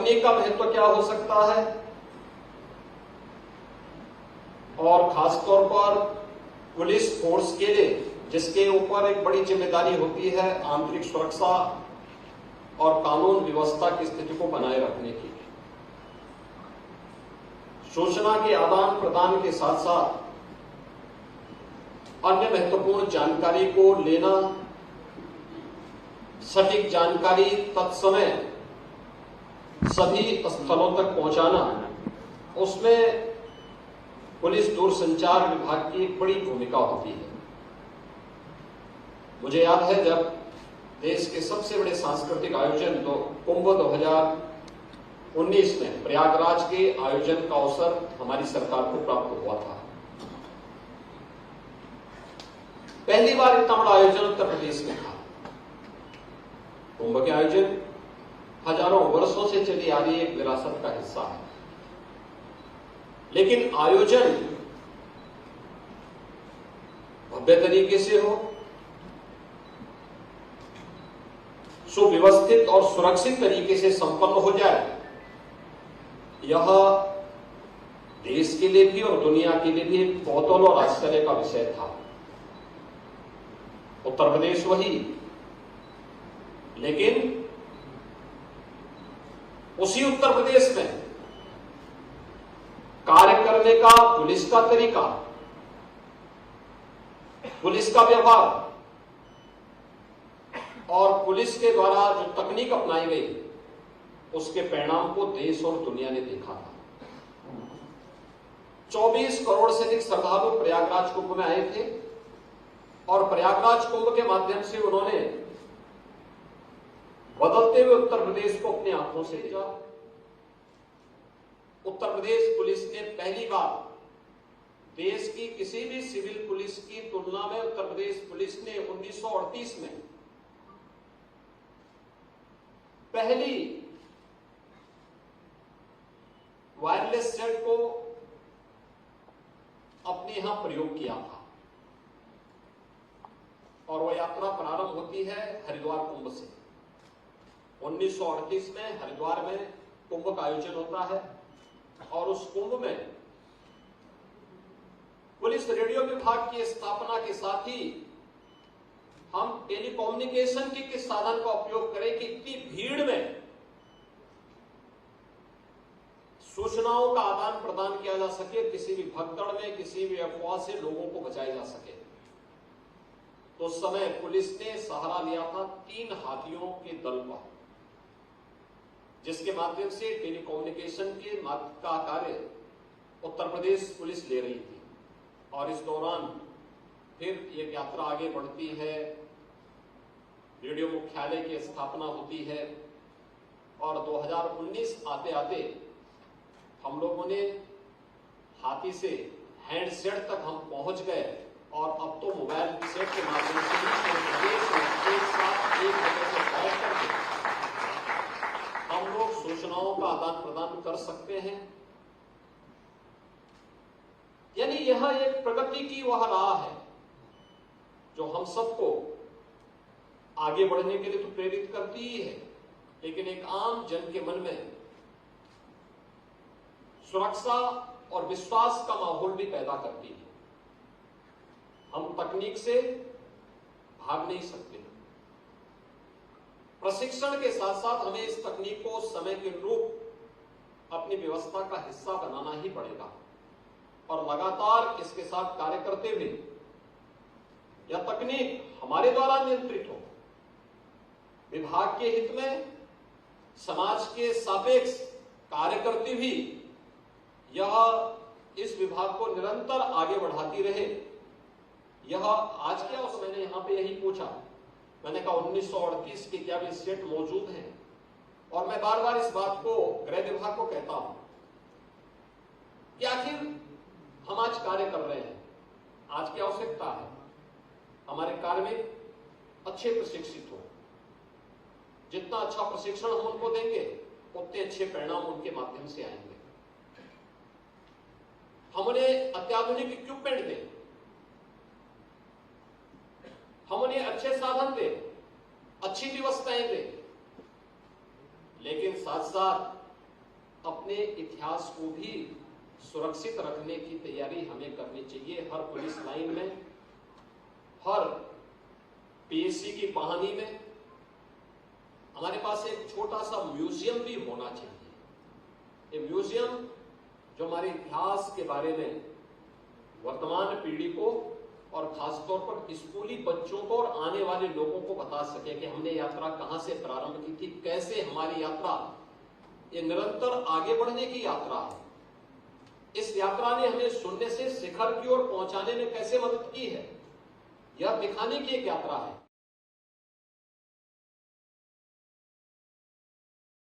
तकनीक का महत्व क्या हो सकता है, और खासतौर पर पुलिस फोर्स के लिए जिसके ऊपर एक बड़ी जिम्मेदारी होती है आंतरिक सुरक्षा और कानून व्यवस्था की स्थिति को बनाए रखने की, सूचना के आदान प्रदान के साथ साथ अन्य महत्वपूर्ण जानकारी को लेना, सटीक जानकारी तत्समय सभी स्थलों तक पहुंचाना, उसमें पुलिस दूरसंचार विभाग की एक बड़ी भूमिका होती है। मुझे याद है जब देश के सबसे बड़े सांस्कृतिक आयोजन कुंभ 2019 में प्रयागराज के आयोजन का अवसर हमारी सरकार को प्राप्त हुआ था। पहली बार इतना बड़ा आयोजन उत्तर प्रदेश में था। कुंभ के आयोजन हजारों वर्षों से चली आ रही एक विरासत का हिस्सा है, लेकिन आयोजन भव्य तरीके से हो, सुव्यवस्थित और सुरक्षित तरीके से संपन्न हो जाए, यह देश के लिए भी और दुनिया के लिए भी एक कौतूहल और आश्चर्य का विषय था। उत्तर प्रदेश वही, लेकिन उसी उत्तर प्रदेश में कार्य करने का पुलिस का तरीका, पुलिस का व्यवहार और पुलिस के द्वारा जो तकनीक अपनाई गई, उसके परिणाम को देश और दुनिया ने देखा था। 24 करोड़ से अधिक श्रद्धालु प्रयागराज कुंभ में आए थे और प्रयागराज कुंभ के माध्यम से उन्होंने बदलते हुए उत्तर प्रदेश को अपनी आंखों से देखा। उत्तर प्रदेश पुलिस ने पहली बार देश की किसी भी सिविल पुलिस की तुलना में उत्तर प्रदेश पुलिस ने 1938 में पहली वायरलेस सेट को अपने यहां प्रयोग किया था, और वह यात्रा प्रारंभ होती है हरिद्वार कुंभ से। 1938 में हरिद्वार में कुंभ का आयोजन होता है और उस कुंभ में पुलिस रेडियो विभाग की स्थापना के साथ ही हम टेलीकम्युनिकेशन के किस साधन का उपयोग करें कि इतनी भीड़ में सूचनाओं का आदान प्रदान किया जा सके, किसी भी भगदड़ में, किसी भी अफवाह से लोगों को बचाया जा सके। तो उस समय पुलिस ने सहारा लिया था 3 हाथियों के दल का, जिसके माध्यम से टेलीकम्युनिकेशन के का कार्य उत्तर प्रदेश पुलिस ले रही थी। और इस दौरान फिर ये यात्रा आगे बढ़ती है, रेडियो मुख्यालय की स्थापना होती है और 2019 आते आते हम लोगों ने हाथी से हैंडसेट तक हम पहुंच गए, और अब तो मोबाइल सेट के माध्यम से एक साथ एक जगह से बैठ करके हम लोग सूचनाओं का आदान प्रदान कर सकते हैं। यानी यह एक प्रगति की वह राह है जो हम सबको आगे बढ़ने के लिए तो प्रेरित करती ही है, लेकिन एक आम जन के मन में सुरक्षा और विश्वास का माहौल भी पैदा करती है। हम तकनीक से भाग नहीं सकते। प्रशिक्षण के साथ साथ हमें इस तकनीक को समय के अनुरूप अपनी व्यवस्था का हिस्सा बनाना ही पड़ेगा, और लगातार इसके साथ कार्य करते हुए यह तकनीक हमारे द्वारा नियंत्रित हो, विभाग के हित में, समाज के सापेक्ष कार्य करती हुई यह इस विभाग को निरंतर आगे बढ़ाती रहे। यह आज क्या, उस मैंने यहां पे यही पूछा, मैंने कहा 1938 के क्या भी सेट मौजूद हैं, और मैं बार बार इस बात को गृह विभाग को कहता हूं कि आखिर हम आज कार्य कर रहे हैं, आज की आवश्यकता है हमारे कार्मिक अच्छे प्रशिक्षित हो। जितना अच्छा प्रशिक्षण हम उनको देंगे उतने अच्छे परिणाम उनके माध्यम से आएंगे। हम उन्हें अत्याधुनिक इक्विपमेंट दें, हम उन्हें अच्छे साधन दें, अच्छी व्यवस्थाएं दें, लेकिन साथ साथ अपने इतिहास को भी सुरक्षित रखने की तैयारी हमें करनी चाहिए। हर पुलिस लाइन में, हर पीएससी की बहानी में हमारे पास एक छोटा सा म्यूजियम भी होना चाहिए। ये म्यूजियम जो हमारे इतिहास के बारे में वर्तमान पीढ़ी को और खासतौर पर स्कूली बच्चों को और आने वाले लोगों को बता सके कि हमने यात्रा कहां से प्रारंभ की थी, कैसे हमारी यात्रा ये निरंतर आगे बढ़ने की यात्रा है। इस यात्रा ने हमें शून्य से शिखर की ओर पहुंचाने में कैसे मदद की है, यह दिखाने की एक यात्रा है।